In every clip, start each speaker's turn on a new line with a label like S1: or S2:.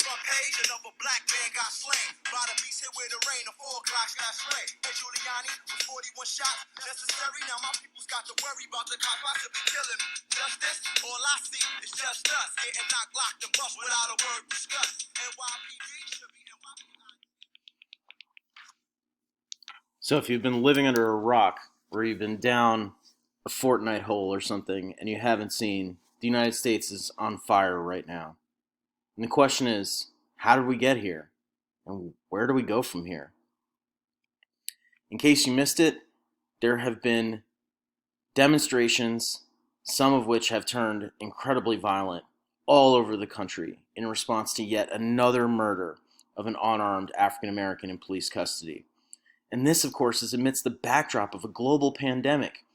S1: front page, another black man got slain. By the beast hit with the rain, the 4 o'clock got slain. Hey, Giuliani with 41 shots necessary. Now my people's got to worry about the cops possibly killing me. Justice, all I see is just us getting knocked, locked, and bust without a word discussed. NYPD should be NYPD.
S2: So if you've been living under a rock, or you've been down a Fortnite hole or something, and you haven't seen, the United States is on fire right now. And the question is, how did we get here? And where do we go from here? In case you missed it, there have been demonstrations, some of which have turned incredibly violent, all over the country in response to yet another murder of an unarmed African American in police custody. And this, of course, is amidst the backdrop of a global pandemic.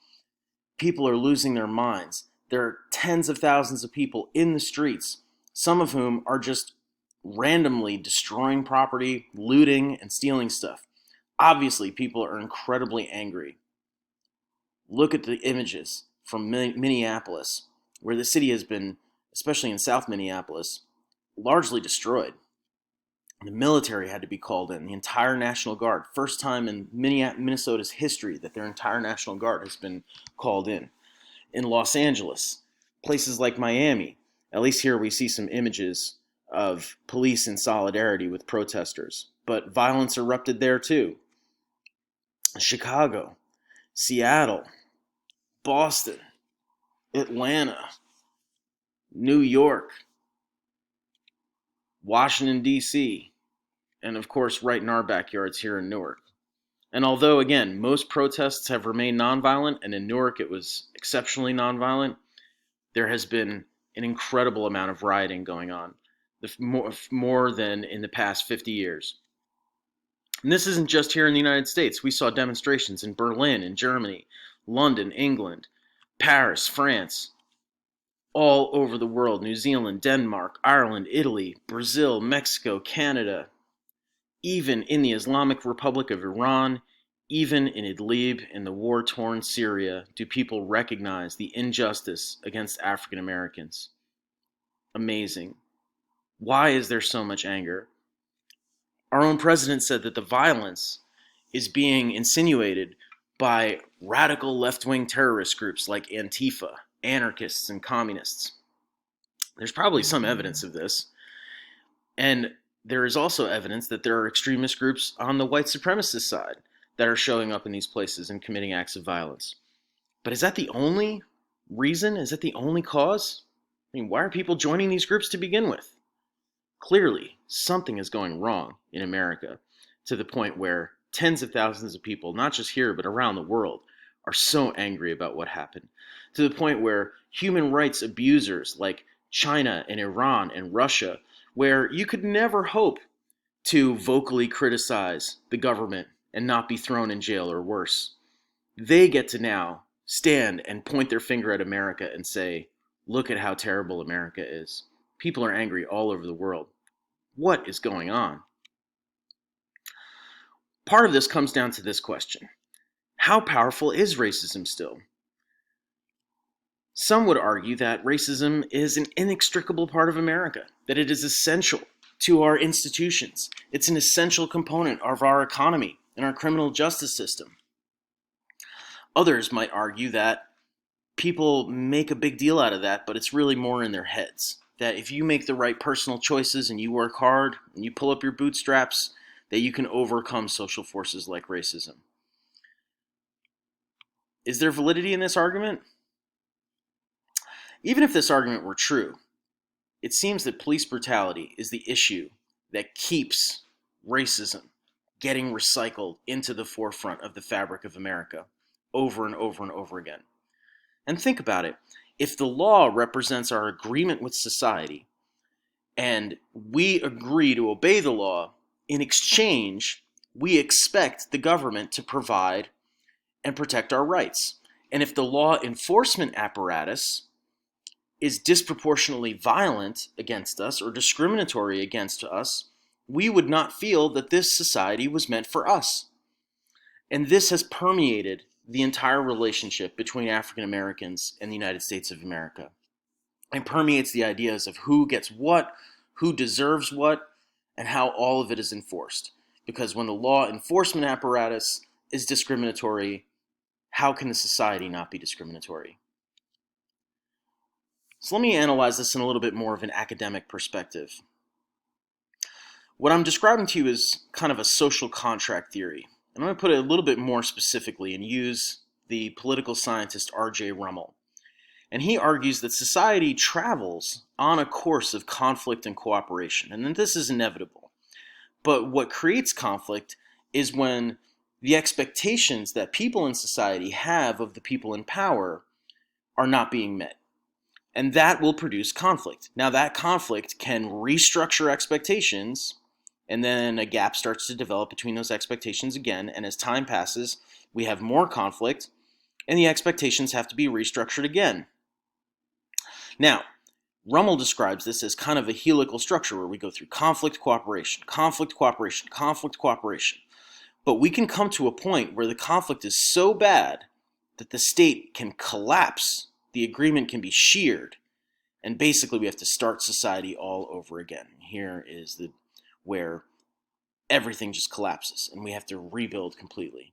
S2: People are losing their minds. There are tens of thousands of people in the streets, some of whom are just randomly destroying property, looting, and stealing stuff. Obviously, people are incredibly angry. Look at the images from Minneapolis, where the city has been, especially in South Minneapolis, largely destroyed. The military had to be called in, the entire National Guard. First time in Minnesota's history that their entire National Guard has been called in. In Los Angeles, places like Miami, at least here we see some images of police in solidarity with protesters. But violence erupted there too. Chicago, Seattle, Boston, Atlanta, New York, Washington, D.C., and of course right in our backyards here in Newark. And although, again, most protests have remained nonviolent, and in Newark it was exceptionally nonviolent, there has been an incredible amount of rioting going on, more than in the past 50 years. And this isn't just here in the United States. We saw demonstrations in Berlin, in Germany, London, England, Paris, France, all over the world, New Zealand, Denmark, Ireland, Italy, Brazil, Mexico, Canada, even in the Islamic Republic of Iran, even in Idlib, in the war-torn Syria, do people recognize the injustice against African Americans. Amazing. Why is there so much anger? Our own president said that the violence is being insinuated by radical left-wing terrorist groups like Antifa, anarchists, and communists. There's probably some evidence of this. And there is also evidence that there are extremist groups on the white supremacist side that are showing up in these places and committing acts of violence. But is that the only reason? Is that the only cause? I mean, why are people joining these groups to begin with? Clearly, something is going wrong in America to the point where tens of thousands of people, not just here but around the world, are so angry about what happened. To the point where human rights abusers like China and Iran and Russia, where you could never hope to vocally criticize the government and not be thrown in jail or worse, they get to now stand and point their finger at America and say, look at how terrible America is. People are angry all over the world. What is going on? Part of this comes down to this question. How powerful is racism still? Some would argue that racism is an inextricable part of America, that it is essential to our institutions. It's an essential component of our economy and our criminal justice system. Others might argue that people make a big deal out of that, but it's really more in their heads. That if you make the right personal choices and you work hard and you pull up your bootstraps, that you can overcome social forces like racism. Is there validity in this argument? Even if this argument were true, it seems that police brutality is the issue that keeps racism getting recycled into the forefront of the fabric of America over and over and over again. And think about it. If the law represents our agreement with society, and we agree to obey the law, in exchange, we expect the government to provide and protect our rights. And if the law enforcement apparatus is disproportionately violent against us or discriminatory against us, we would not feel that this society was meant for us. And this has permeated the entire relationship between African Americans and the United States of America. It permeates the ideas of who gets what, who deserves what, and how all of it is enforced. Because when the law enforcement apparatus is discriminatory, how can the society not be discriminatory? So let me analyze this in a little bit more of an academic perspective. What I'm describing to you is kind of a social contract theory. And I'm going to put it a little bit more specifically and use the political scientist R.J. Rummel. And he argues that society travels on a course of conflict and cooperation, and that this is inevitable. But what creates conflict is when the expectations that people in society have of the people in power are not being met. And that will produce conflict. Now, that conflict can restructure expectations, and then a gap starts to develop between those expectations again. And as time passes, we have more conflict, and the expectations have to be restructured again. Now, Rummel describes this as kind of a helical structure where we go through conflict, cooperation, conflict, cooperation, conflict, cooperation. But we can come to a point where the conflict is so bad that the state can collapse, the agreement can be sheared, and basically we have to start society all over again. Here is where everything just collapses and we have to rebuild completely.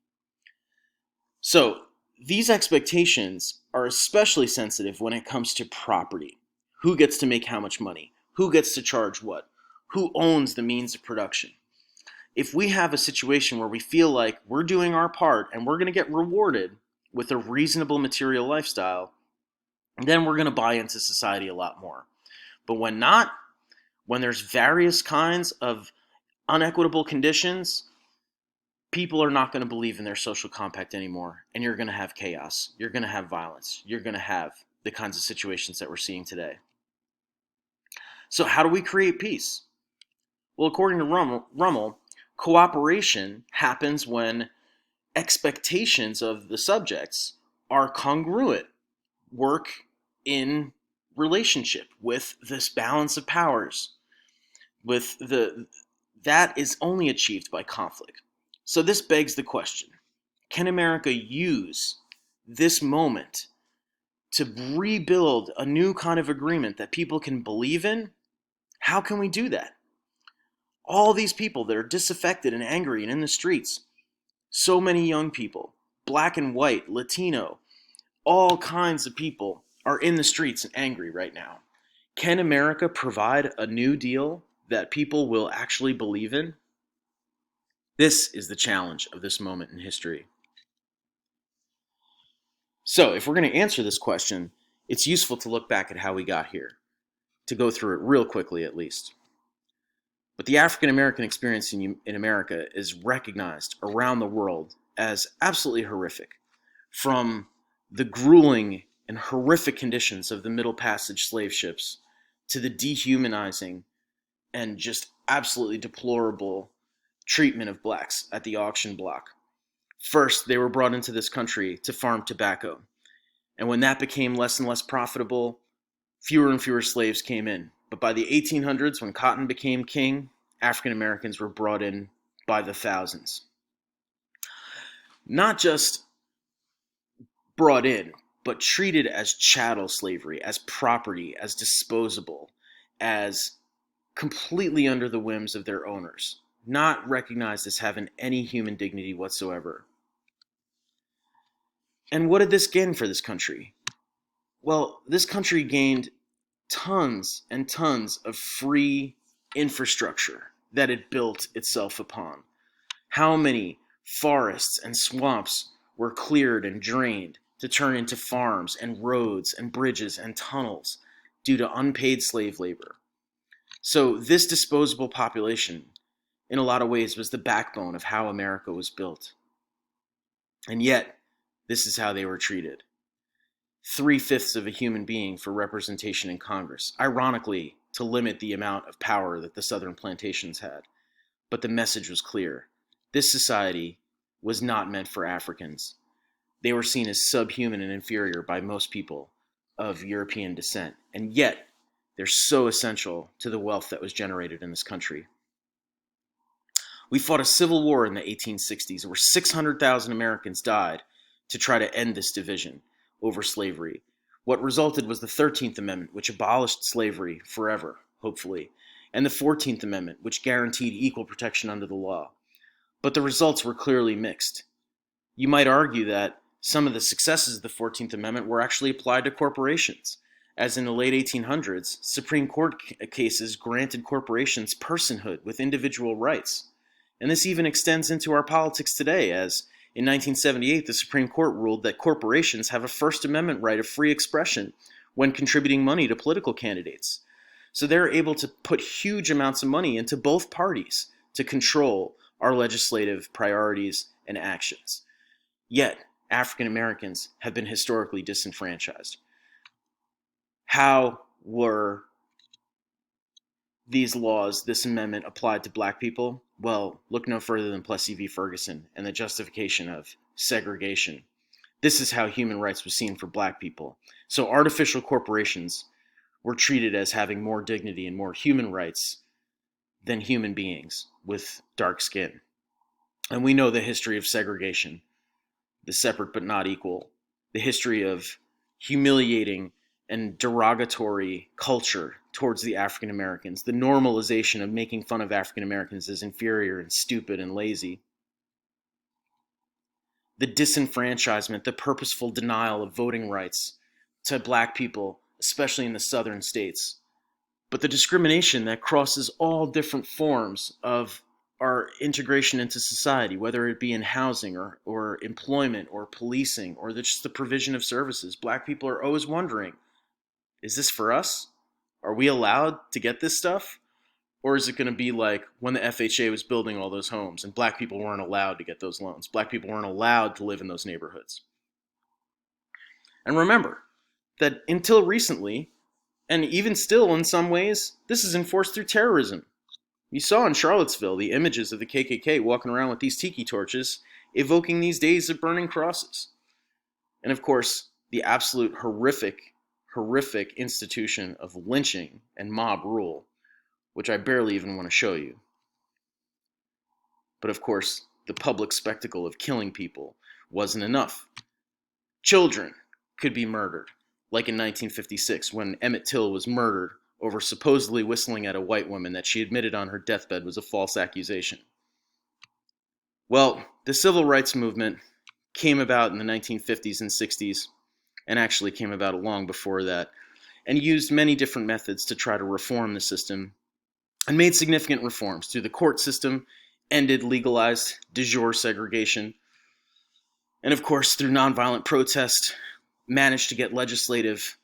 S2: So these expectations are especially sensitive when it comes to property. Who gets to make how much money? Who gets to charge what? Who owns the means of production? If we have a situation where we feel like we're doing our part and we're going to get rewarded with a reasonable material lifestyle, then we're going to buy into society a lot more. But when not, when there's various kinds of unequitable conditions, people are not going to believe in their social compact anymore, and you're going to have chaos. You're going to have violence. You're going to have the kinds of situations that we're seeing today. So how do we create peace? Well, according to Rummel, cooperation happens when expectations of the subjects are congruent, work in relationship with this balance of powers, that is only achieved by conflict. So this begs the question, can America use this moment to rebuild a new kind of agreement that people can believe in? How can we do that? All these people that are disaffected and angry and in the streets, so many young people, black and white, Latino, all kinds of people are in the streets and angry right now. Can America provide a new deal that people will actually believe in? This is the challenge of this moment in history. So, if we're going to answer this question, it's useful to look back at how we got here, to go through it real quickly at least. But the African American experience in America is recognized around the world as absolutely horrific. From the grueling and horrific conditions of the Middle Passage slave ships to the dehumanizing and just absolutely deplorable treatment of blacks at the auction block. First, they were brought into this country to farm tobacco. And when that became less and less profitable, fewer and fewer slaves came in. But by the 1800s, when cotton became king, African Americans were brought in by the thousands. Not just brought in, but treated as chattel slavery, as property, as disposable, as completely under the whims of their owners, not recognized as having any human dignity whatsoever. And what did this gain for this country? Well, this country gained tons and tons of free infrastructure that it built itself upon. How many forests and swamps were cleared and drained to turn into farms and roads and bridges and tunnels due to unpaid slave labor? So this disposable population, in a lot of ways, was the backbone of how America was built. And yet, this is how they were treated. 3/5 of a human being for representation in Congress, ironically, to limit the amount of power that the Southern plantations had. But the message was clear. This society was not meant for Africans. They were seen as subhuman and inferior by most people of European descent. And yet, they're so essential to the wealth that was generated in this country. We fought a civil war in the 1860s where 600,000 Americans died to try to end this division over slavery. What resulted was the 13th Amendment, which abolished slavery forever, hopefully. and the 14th Amendment, which guaranteed equal protection under the law. But the results were clearly mixed. You might argue that some of the successes of the 14th Amendment were actually applied to corporations, as in the late 1800s, Supreme Court cases granted corporations personhood with individual rights. And this even extends into our politics today, as in 1978, the Supreme Court ruled that corporations have a First Amendment right of free expression when contributing money to political candidates. So they're able to put huge amounts of money into both parties to control our legislative priorities and actions. Yet, African Americans have been historically disenfranchised. How were these laws, this amendment, applied to black people? Well, look no further than Plessy v. Ferguson and the justification of segregation. This is how human rights was seen for black people. So artificial corporations were treated as having more dignity and more human rights than human beings with dark skin. And we know the history of segregation, the separate but not equal, the history of humiliating and derogatory culture towards the African Americans, the normalization of making fun of African Americans as inferior and stupid and lazy, the disenfranchisement, the purposeful denial of voting rights to black people, especially in the southern states, but the discrimination that crosses all different forms of our integration into society, whether it be in housing or employment or policing or just the provision of services. Black people are always wondering, is this for us? Are we allowed to get this stuff? Or is it going to be like when the FHA was building all those homes and black people weren't allowed to get those loans? Black people weren't allowed to live in those neighborhoods. And remember that until recently, and even still in some ways, this is enforced through terrorism. You saw in Charlottesville the images of the KKK walking around with these tiki torches, evoking these days of burning crosses. And of course, the absolute horrific institution of lynching and mob rule, which I barely even want to show you. But of course, the public spectacle of killing people wasn't enough. Children could be murdered, like in 1956 when Emmett Till was murdered over supposedly whistling at a white woman that she admitted on her deathbed was a false accusation. Well, the civil rights movement came about in the 1950s and 60s, and actually came about long before that, and used many different methods to try to reform the system, and made significant reforms through the court system, ended legalized de jure segregation, and of course through nonviolent protest, managed to get legislative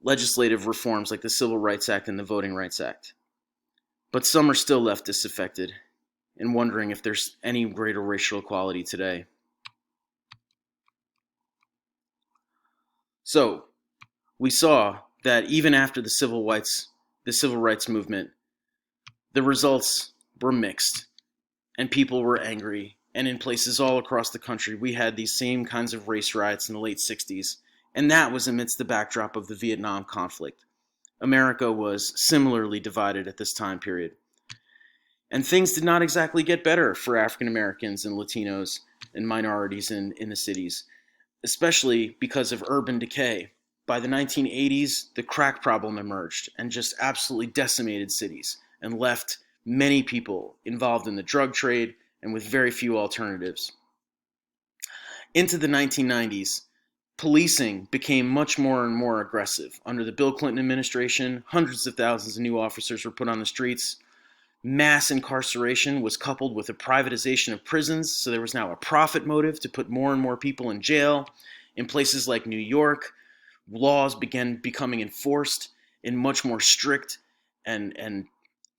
S2: reforms like the Civil Rights Act and the Voting Rights Act. But some are still left disaffected and wondering if there's any greater racial equality today. So, we saw that even after the civil rights movement, the results were mixed, and people were angry, and in places all across the country, we had these same kinds of race riots in the late 60s, and that was amidst the backdrop of the Vietnam conflict. America was similarly divided at this time period. And things did not exactly get better for African Americans and Latinos and minorities in the cities, especially because of urban decay. By the 1980s, the crack problem emerged and just absolutely decimated cities and left many people involved in the drug trade and with very few alternatives. Into the 1990s, policing became much more and more aggressive. Under the Bill Clinton administration, hundreds of thousands of new officers were put on the streets. Mass incarceration was coupled with a privatization of prisons, so there was now a profit motive to put more and more people in jail. In places like New York, laws began becoming enforced in much more strict and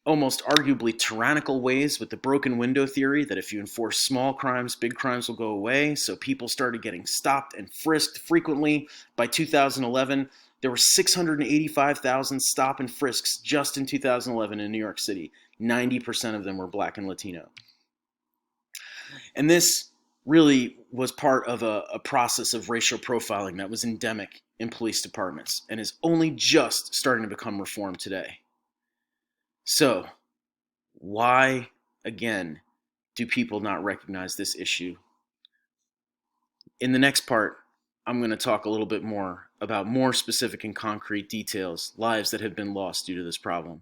S2: almost arguably tyrannical ways, with the broken window theory that if you enforce small crimes, big crimes will go away. So people started getting stopped and frisked frequently. By 2011, there were 685,000 stop and frisks just in 2011 in New York City. 90% of them were Black and Latino. And this really was part of a process of racial profiling that was endemic in police departments and is only just starting to become reformed today. So, why, again, do people not recognize this issue? In the next part, I'm going to talk a little bit more about more specific and concrete details, lives that have been lost due to this problem.